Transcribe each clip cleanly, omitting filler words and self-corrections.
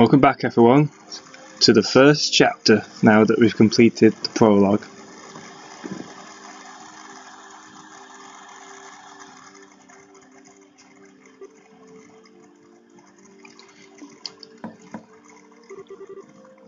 Welcome back everyone to the first chapter now that we've completed the prologue.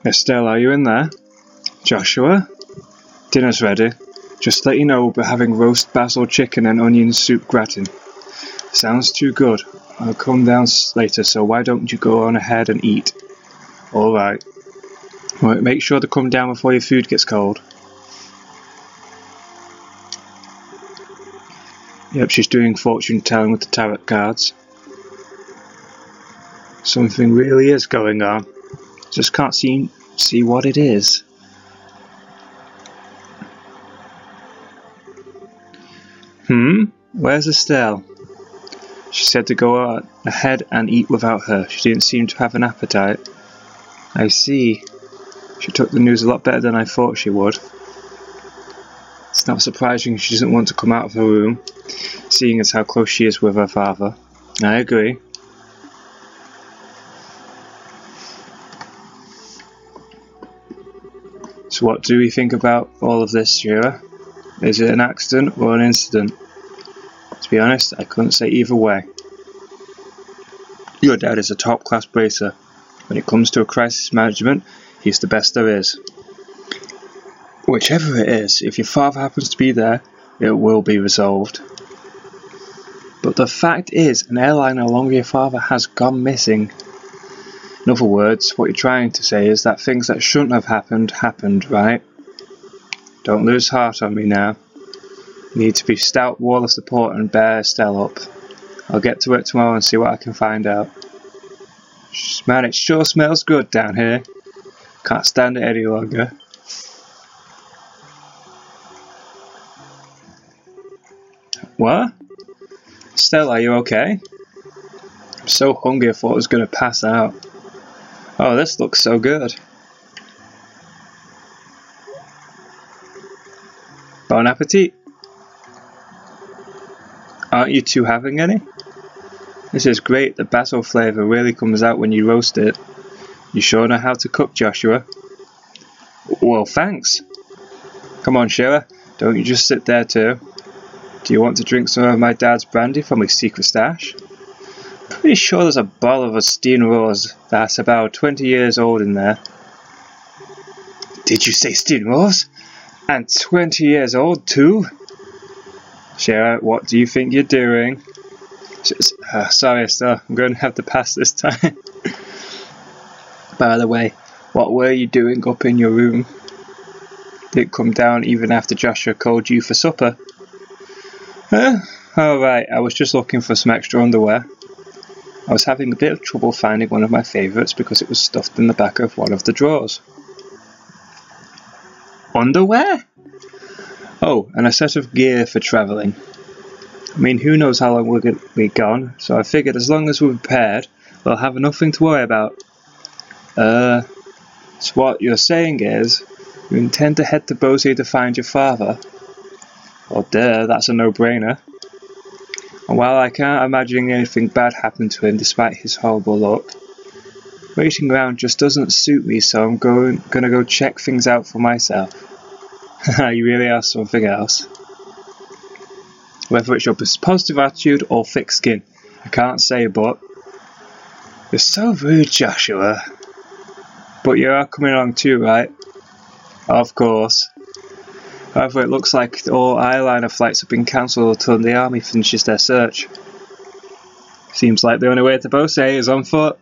Estelle, are you in there? Joshua? Dinner's ready. Just to let you know, we'll be having roast basil chicken and onion soup gratin. Sounds too good. I'll come down later, so why don't you go on ahead and eat? Alright. Right, make sure to come down before your food gets cold. Yep, she's doing fortune telling with the tarot cards. Something really is going on. Just can't see what it is. Where's Estelle? She said to go ahead and eat without her. She didn't seem to have an appetite. I see. She took the news a lot better than I thought she would. It's not surprising she doesn't want to come out of her room, seeing as how close she is with her father. I agree. So what do we think about all of this, Shira? Is it an accident or an incident? To be honest, I couldn't say either way. Your dad is a top-class bracer. When it comes to a crisis management, he's the best there is. Whichever it is, if your father happens to be there, it will be resolved. But the fact is, an airliner along your father has gone missing. In other words, what you're trying to say is that things that shouldn't have happened, right? Don't lose heart on me now. You need to be stout wall of support and bear Estelle up. I'll get to it tomorrow and see what I can find out. Man, it sure smells good down here. Can't stand it any longer. What? Estelle, are you okay? I'm so hungry I thought I was going to pass out. Oh, this looks so good. Bon appetit. Aren't you two having any? This is great, the basil flavour really comes out when you roast it. You sure know how to cook, Joshua. Well, thanks. Come on, Shira, don't you just sit there too. Do you want to drink some of my dad's brandy from his secret stash? Pretty sure there's a bottle of Austin Rose that's about 20 years old in there. Did you say Austin Rose? And 20 years old too? Shira, what do you think you're doing? Sorry, Estelle, I'm going to have to pass this time. By the way, what were you doing up in your room? Didn't come down even after Joshua called you for supper? Alright, I was just looking for some extra underwear. I was having a bit of trouble finding one of my favourites because it was stuffed in the back of one of the drawers. Underwear? Oh, and a set of gear for travelling. I mean, who knows how long we're going to be gone, so I figured as long as we're prepared, we'll have nothing to worry about. So what you're saying is, you intend to head to Boise to find your father? Well, duh, that's a no-brainer. And while I can't imagine anything bad happened to him despite his horrible luck, waiting around just doesn't suit me, so I'm gonna go check things out for myself. You really are something else. Whether it's your positive attitude or thick skin, I can't say, but you're so rude, Joshua. But you are coming along too, right? Of course. However, it looks like all airliner flights have been cancelled until the army finishes their search. Seems like the only way to Boise is on foot.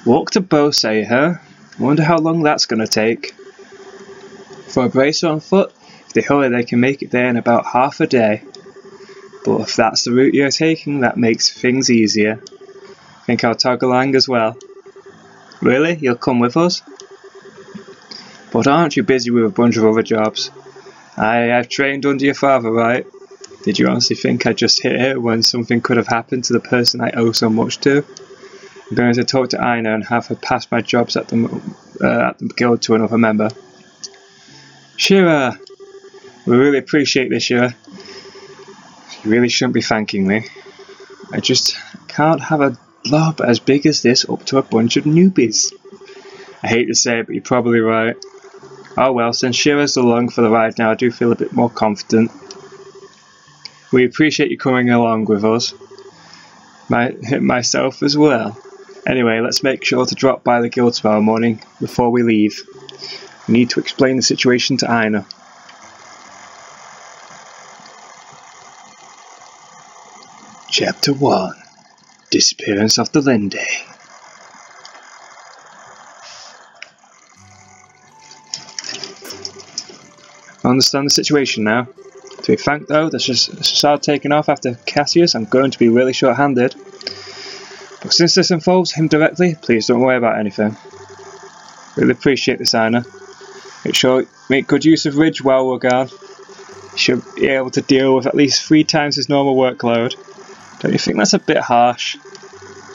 Walk to Boise, huh? I wonder how long that's going to take. For a bracer on foot, if they hurry they can make it there in about half a day. But if that's the route you're taking, that makes things easier. Think I'll tag along as well. Really? You'll come with us? But aren't you busy with a bunch of other jobs? I've trained under your father, right? Did you honestly think I'd just hit it when something could have happened to the person I owe so much to? I'm going to talk to Ina and have her pass my jobs at the guild to another member. Shira! We really appreciate this, Shira. You really shouldn't be thanking me. I just can't have a blob as big as this up to a bunch of newbies. I hate to say it, but you're probably right. Oh well, since Shira's along for the ride now, I do feel a bit more confident. We appreciate you coming along with us. Myself as well. Anyway, let's make sure to drop by the guild tomorrow morning before we leave. We need to explain the situation to Aina. Chapter 1. Disappearance of the Linde. I understand the situation now. To be frank though, the facade taken off after Cassius, I'm going to be really short-handed. But since this involves him directly, please don't worry about anything. Really appreciate this, Aina. Make good use of Ridge while we're gone. He should be able to deal with at least 3 times his normal workload. Don't you think that's a bit harsh?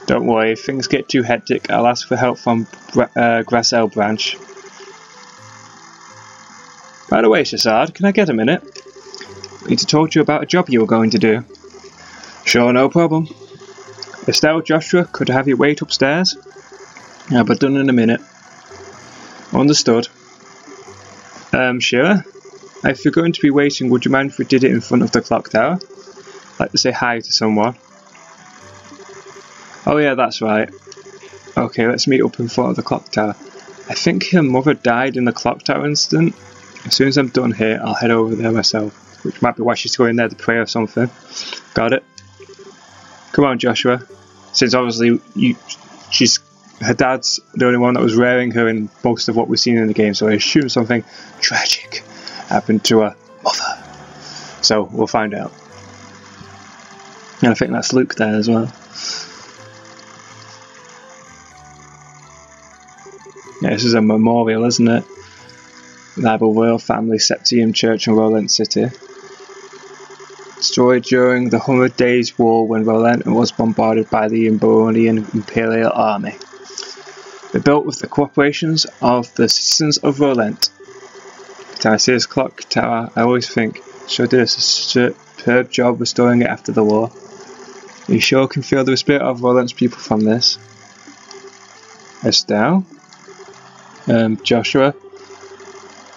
Don't worry, if things get too hectic, I'll ask for help from Grassell Branch. By the way, Shazad, can I get a minute? I need to talk to you about a job you were going to do. Sure, no problem. Estelle, Joshua, could I have you wait upstairs? I'll be done in a minute. Understood. Sure. If you're going to be waiting, would you mind if we did it in front of the clock tower? I'd like to say hi to someone. Oh yeah, that's right. Okay, let's meet up in front of the clock tower. I think her mother died in the clock tower incident. As soon as I'm done here, I'll head over there myself. Which might be why she's going there to pray or something. Got it? Come on, Joshua. Since obviously her dad's the only one that was rearing her in most of what we've seen in the game, so I assume something tragic happened to her mother. So we'll find out. And I think that's Luke there as well. Yeah, this is a memorial, isn't it? Libel Royal Family Septium Church in Rolent City. Destroyed during the 100 Days War when Rolent was bombarded by the Emboldian Imperial Army. They're built with the cooperations of the citizens of Rolent. When I see this clock tower, I always think, sure did a superb job restoring it after the war. You sure can feel the spirit of Rolent's people from this. Estelle? Joshua?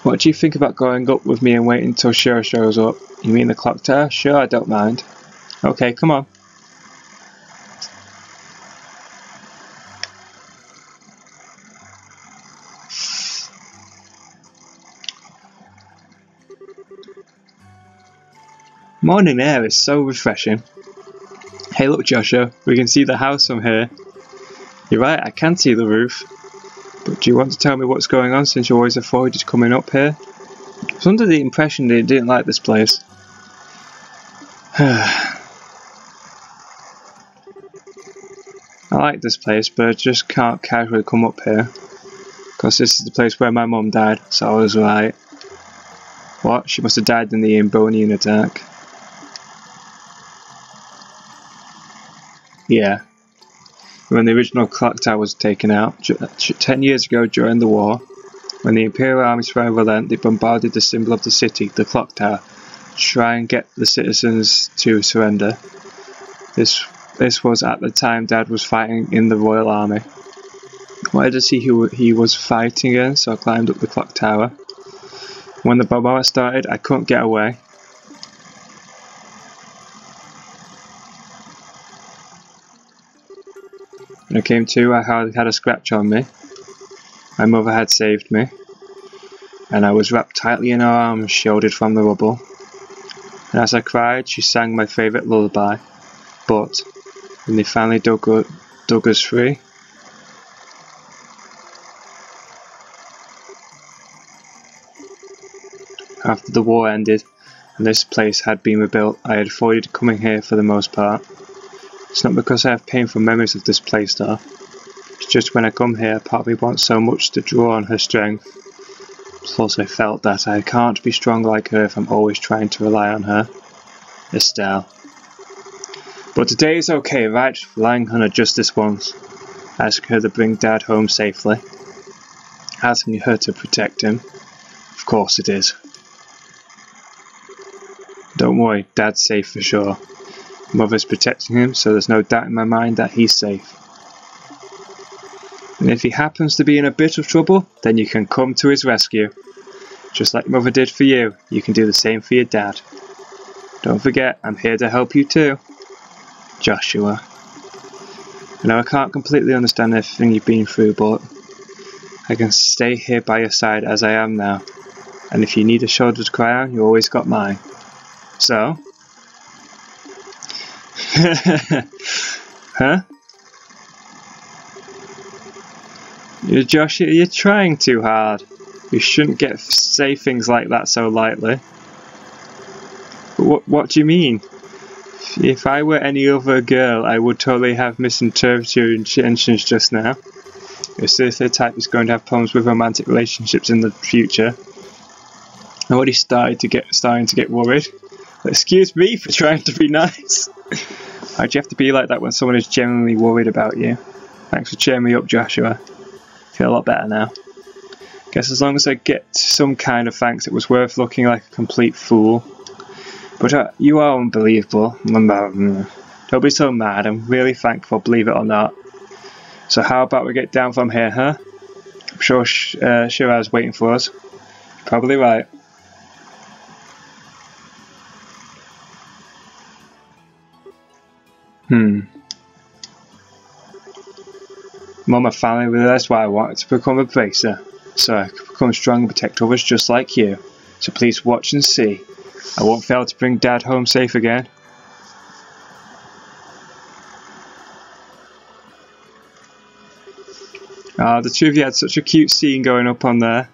What do you think about going up with me and waiting until Shira shows up? You mean the clock tower? Sure, I don't mind. Okay, come on. Morning air is so refreshing. Hey look, Joshua, we can see the house from here. You're right, I can see the roof. But do you want to tell me what's going on since you always avoided coming up here? I was under the impression that you didn't like this place. I like this place, but I just can't casually come up here. Because this is the place where my mum died, so I was right. What? She must have died in the Embonian attack. Yeah. When the original clock tower was taken out, 10 years ago during the war, when the Imperial army surrounded Rolent, they bombarded the symbol of the city, the clock tower, to try and get the citizens to surrender. This was at the time Dad was fighting in the Royal Army. I wanted to see who he was fighting against, so I climbed up the clock tower. When the bombardment started, I couldn't get away. When I came to, I had a scratch on me. My mother had saved me, and I was wrapped tightly in her arms, shielded from the rubble. And as I cried, she sang my favourite lullaby. But when they finally dug us free, after the war ended and this place had been rebuilt, I had avoided coming here for the most part. It's not because I have painful memories of this place though. It's just when I come here, part of me wants so much to draw on her strength. Plus I felt that I can't be strong like her if I'm always trying to rely on her. Estelle. But today is okay, right? Relying on her just this once. Asking her to bring Dad home safely. Asking her to protect him. Of course it is. Don't worry, Dad's safe for sure. Mother's protecting him, so there's no doubt in my mind that he's safe. And if he happens to be in a bit of trouble, then you can come to his rescue. Just like Mother did for you, you can do the same for your dad. Don't forget, I'm here to help you too. Joshua. I know I can't completely understand everything you've been through, but I can stay here by your side as I am now. And if you need a shoulder to cry on, you always got mine. So? Huh? Joshua, you're trying too hard. You shouldn't say things like that so lightly. What do you mean? If I were any other girl, I would totally have misinterpreted your intentions just now. You're seriously the type who's going to have problems with romantic relationships in the future. I'm already starting to get worried. Excuse me for trying to be nice. Why'd you have to be like that when someone is genuinely worried about you? Thanks for cheering me up, Joshua. I feel a lot better now. Guess as long as I get some kind of thanks, it was worth looking like a complete fool. But you are unbelievable. Don't be so mad. I'm really thankful, believe it or not. So how about we get down from here, huh? I'm sure Shiraz's waiting for us. Probably right. Mum, I finally realised why I wanted to become a bracer. So I could become strong and protect others just like you. So please watch and see. I won't fail to bring Dad home safe again. The two of you had such a cute scene going up on there.